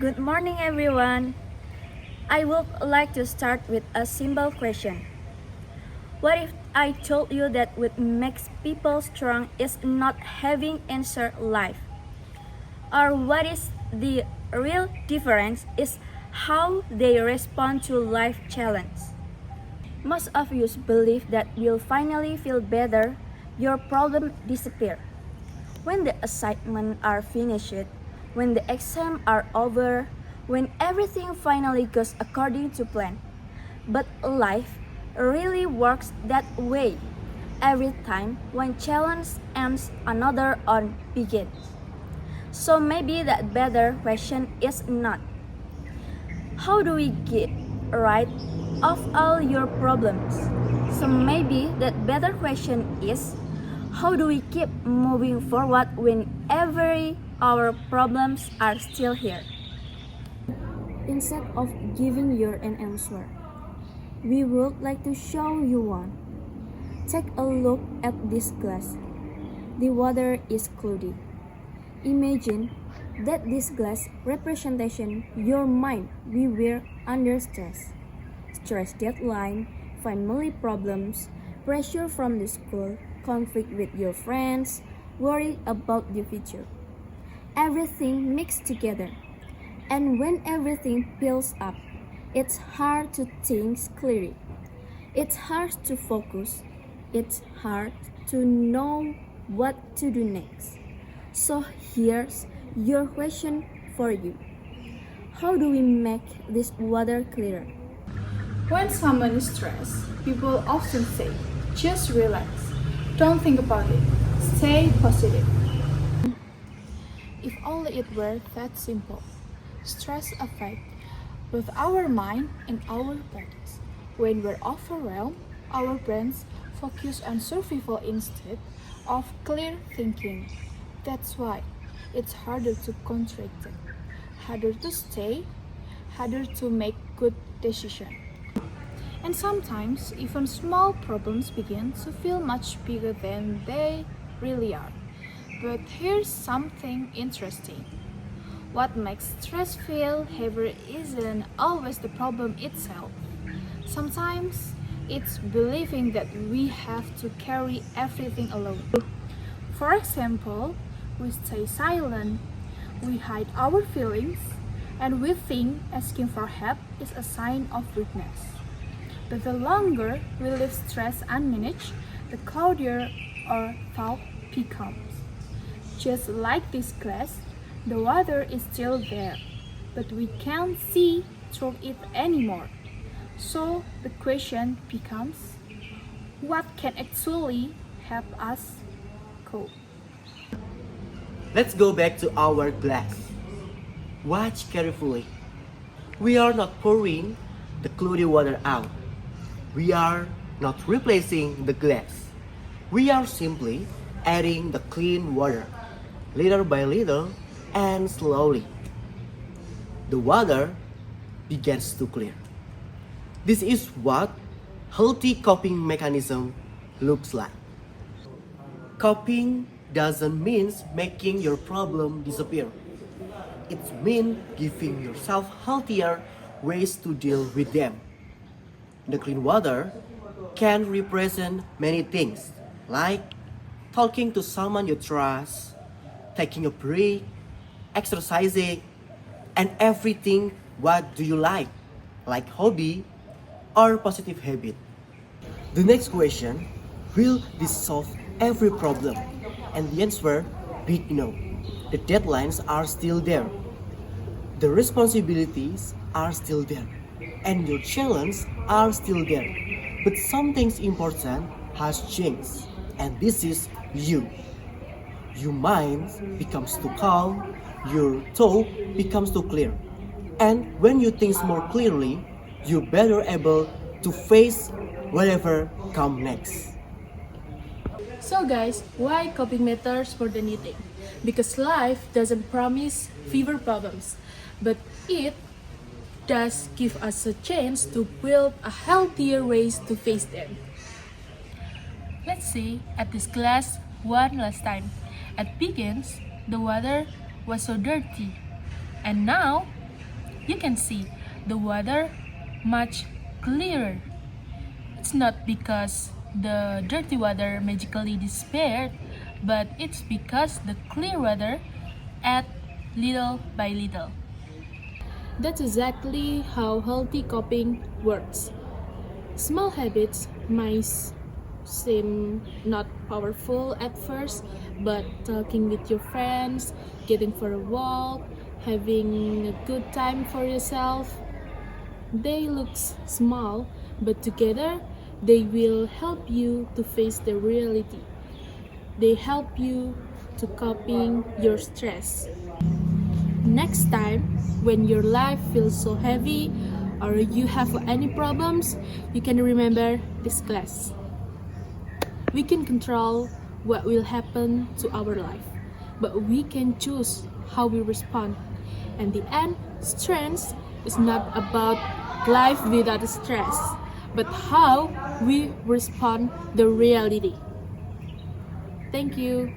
Good morning, everyone. I would like to start with a simple question. What if I told you that what makes people strong is not having answered life? Or what is the real difference is how they respond to life challenge? Most of you believe that you'll finally feel better, your problem disappear. When the assignments are finished, when the exams are over, when everything finally goes according to plan. But life really works that way. Every time one challenge ends, another one begins. So maybe that better question is not how do we get rid of all your problems? So maybe that better question is how do we keep moving forward when every our problems are still here? Instead of giving you an answer, we would like to show you one. Take a look at this glass. The water is cloudy. Imagine that this glass representation your mind we were under stress. Stress deadline, family problems, pressure from the school, conflict with your friends, worry about the future. Everything mixed together. And when everything builds up, it's hard to think clearly. It's hard to focus. It's hard to know what to do next. So here's your question for you. How do we make this water clearer? When someone is stressed, people often say, just relax, don't think about it, stay positive. If only it were that simple. Stress affects both our mind and our bodies. When we're overwhelmed, our brains focus on survival instead of clear thinking. That's why it's harder to concentrate, harder to stay, harder to make good decisions. And sometimes even small problems begin to feel much bigger than they really are. But here's something interesting. What makes stress feel heavier isn't always the problem itself. Sometimes it's believing that we have to carry everything alone. For example, we stay silent, we hide our feelings, and we think asking for help is a sign of weakness. But the longer we leave stress unmanaged, the cloudier our thought becomes. Just like this glass, the water is still there, but we can't see through it anymore. So the question becomes, what can actually help us cope? Let's go back to our glass. Watch carefully. We are not pouring the cloudy water out. We are not replacing the glass. We are simply adding the clean water, little by little and slowly. The water begins to clear. This is what healthy coping mechanism looks like. Coping doesn't mean making your problem disappear. It means giving yourself healthier ways to deal with them. The clean water can represent many things, like talking to someone you trust, taking a break, exercising, and everything what do you like hobby or positive habit. The next question, will this solve every problem? And the answer, big no. The deadlines are still there. The responsibilities are still there. And your challenges are still there. But something important has changed. And this is you. Your mind becomes too calm, your thought becomes too clear. And when you think more clearly, you're better able to face whatever comes next. So guys, why coping matters more than you think? Because life doesn't promise fewer problems, but it does give us a chance to build a healthier ways to face them. Let's see at this glass one last time. At begins, the water was so dirty, and now you can see the water much clearer. It's not because the dirty water magically disappeared, but it's because the clear water add little by little. That's exactly how healthy coping works. Small habits might seem not powerful at first, but talking with your friends, getting for a walk, having a good time for yourself, they look small, but together they will help you to face the reality. They help you to coping your stress. Next time, when your life feels so heavy or you have any problems, you can remember this class. We can control what will happen to our life, but we can choose how we respond. And the end, strength is not about life without stress, but how we respond the reality. Thank you.